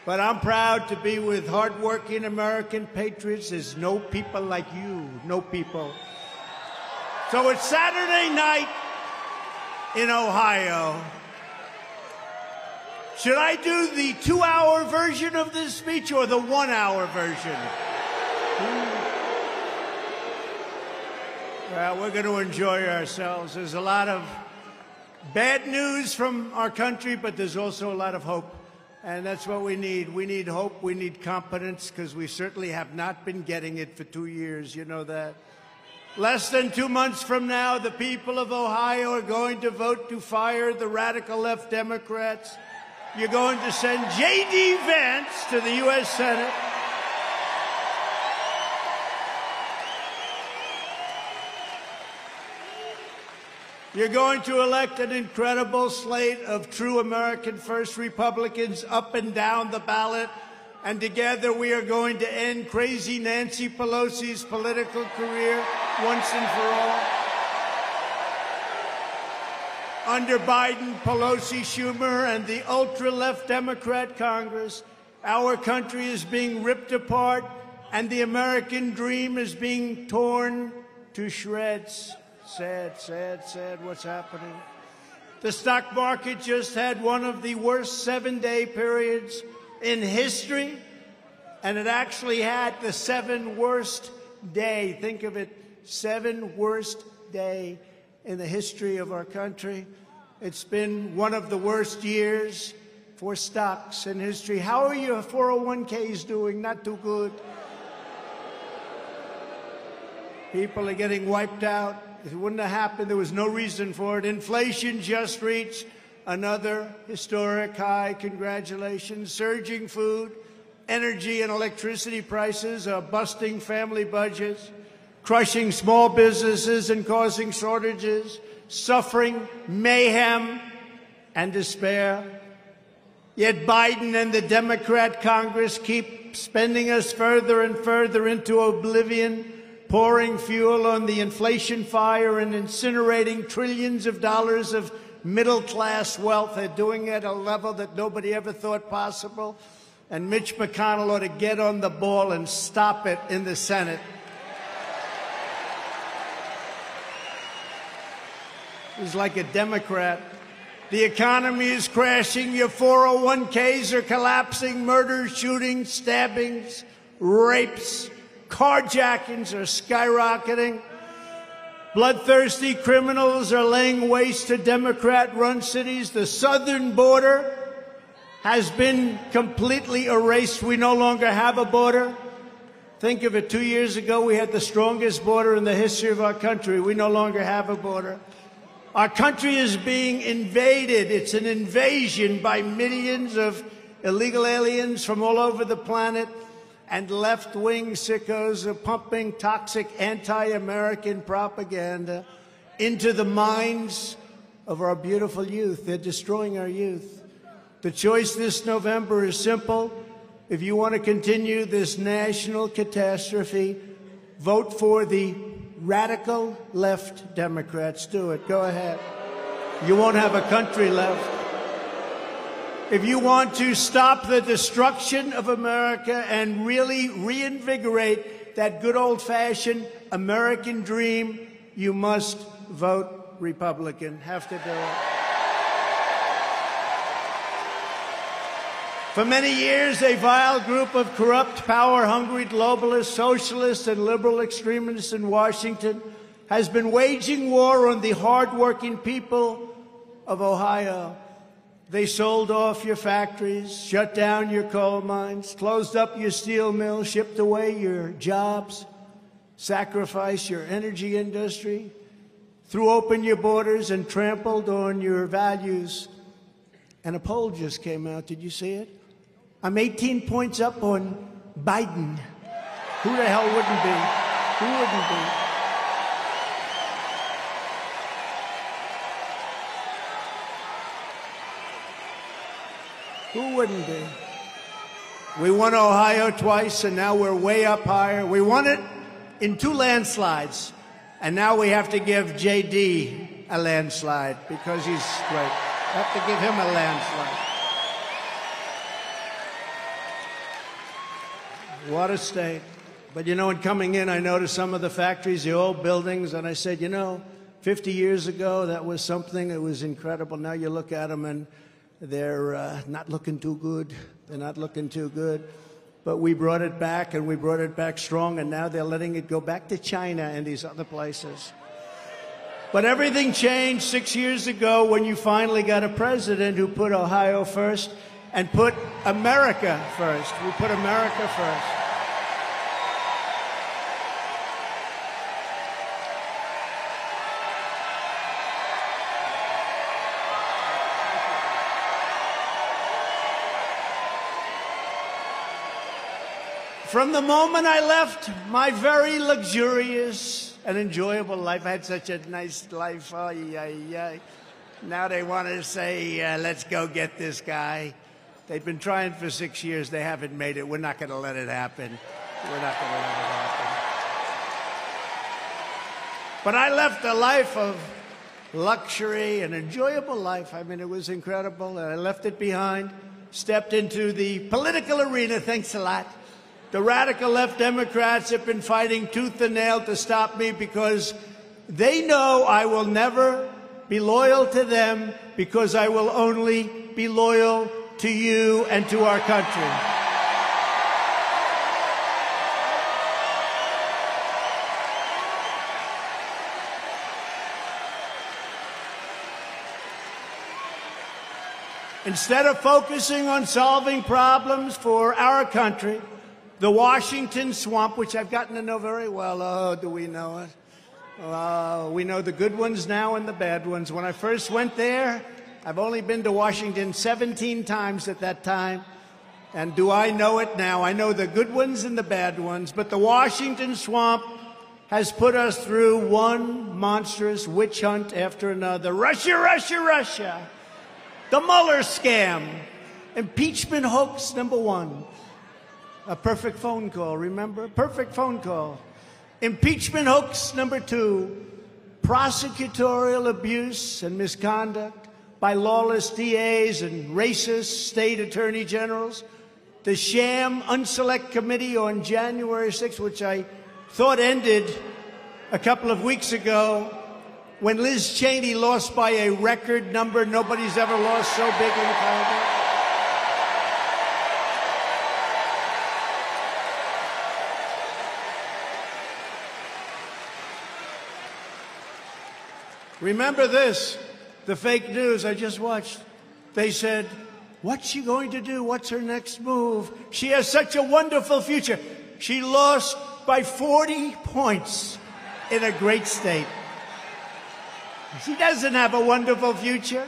But I'm proud to be with hardworking American patriots. There's no people like you, no people. So it's Saturday night in Ohio. Should I do the 2-hour version of this speech or the 1-hour version? Well, we're going to enjoy ourselves. There's a lot of bad news from our country, but there's also a lot of hope. And that's what we need. We need hope. We need competence, because we certainly have not been getting it for 2 years. You know that. Less than 2 months from now, the people of Ohio are going to vote to fire the radical left Democrats. You're going to send J.D. Vance to the U.S. Senate. You're going to elect an incredible slate of true American first Republicans up and down the ballot. And together we are going to end crazy Nancy Pelosi's political career once and for all. Under Biden, Pelosi, Schumer, and the ultra-left Democrat Congress, our country is being ripped apart, and the American dream is being torn to shreds. Sad, sad, sad what's happening. The stock market just had one of the worst 7-day periods in history, and it actually had the 7th worst day. Think of it, 7th worst day in the history of our country. It's been one of the worst years for stocks in history. How are your 401ks doing? Not too good. People are getting wiped out. It wouldn't have happened. There was no reason for it. Inflation just reached another historic high. Congratulations. Surging food, energy, and electricity prices are busting family budgets, crushing small businesses and causing shortages, suffering, mayhem, and despair. Yet Biden and the Democrat Congress keep spending us further and further into oblivion, pouring fuel on the inflation fire and incinerating trillions of dollars of middle-class wealth. They're doing it at a level that nobody ever thought possible. And Mitch McConnell ought to get on the ball and stop it in the Senate. He's like a Democrat. The economy is crashing. Your 401ks are collapsing. Murders, shootings, stabbings, rapes, carjackings are skyrocketing. Bloodthirsty criminals are laying waste to Democrat-run cities. The southern border has been completely erased. We no longer have a border. Think of it. 2 years ago, we had the strongest border in the history of our country. We no longer have a border. Our country is being invaded. It's an invasion by millions of illegal aliens from all over the planet. And left-wing sickos are pumping toxic anti-American propaganda into the minds of our beautiful youth. They're destroying our youth. The choice this November is simple. If you want to continue this national catastrophe, vote for the radical left Democrats. Do it. Go ahead. You won't have a country left. If you want to stop the destruction of America and really reinvigorate that good old-fashioned American dream, you must vote Republican. Have to do it. For many years, a vile group of corrupt, power-hungry globalists, socialists, and liberal extremists in Washington has been waging war on the hard-working people of Ohio. They sold off your factories, shut down your coal mines, closed up your steel mills, shipped away your jobs, sacrificed your energy industry, threw open your borders, and trampled on your values. And a poll just came out. Did you see it? I'm 18 points up on Biden. Who the hell wouldn't be? Who wouldn't be? Who wouldn't be? We won Ohio twice, and now we're way up higher. We won it in 2 landslides, and now we have to give J.D. a landslide because he's great. We have to give him a landslide. What a state. But, you know, in coming in, I noticed some of the factories, the old buildings, and I said, you know, 50 years ago, that was something that was incredible. Now you look at them, and they're not looking too good. They're not looking too good. But we brought it back, and we brought it back strong, and now they're letting it go back to China and these other places. But everything changed 6 years ago when you finally got a president who put Ohio first and put America first. We put America first. From the moment I left my very luxurious and enjoyable life, I had such a nice life. Oh, yeah. Now they want to say, let's go get this guy. They've been trying for 6 years. They haven't made it. We're not going to let it happen. We're not going to let it happen. But I left a life of luxury, an enjoyable life. I mean, it was incredible. And I left it behind, stepped into the political arena. Thanks a lot. The radical left Democrats have been fighting tooth and nail to stop me because they know I will never be loyal to them, because I will only be loyal to you and to our country. Instead of focusing on solving problems for our country, the Washington swamp, which I've gotten to know very well. Oh, do we know it? We know the good ones now and the bad ones. When I first went there, I've only been to Washington 17 times at that time. And do I know it now? I know the good ones and the bad ones. But the Washington swamp has put us through one monstrous witch hunt after another. Russia, Russia, Russia. The Mueller scam. Impeachment hoax #1. A perfect phone call, remember? Perfect phone call. Impeachment hoax #2. Prosecutorial abuse and misconduct by lawless DAs and racist state attorney generals. The sham unselect committee on January 6th, which I thought ended a couple of weeks ago when Liz Cheney lost by a record number. Nobody's ever lost so big in Congress. Remember this, the fake news I just watched. They said, what's she going to do? What's her next move? She has such a wonderful future. She lost by 40 points in a great state. She doesn't have a wonderful future.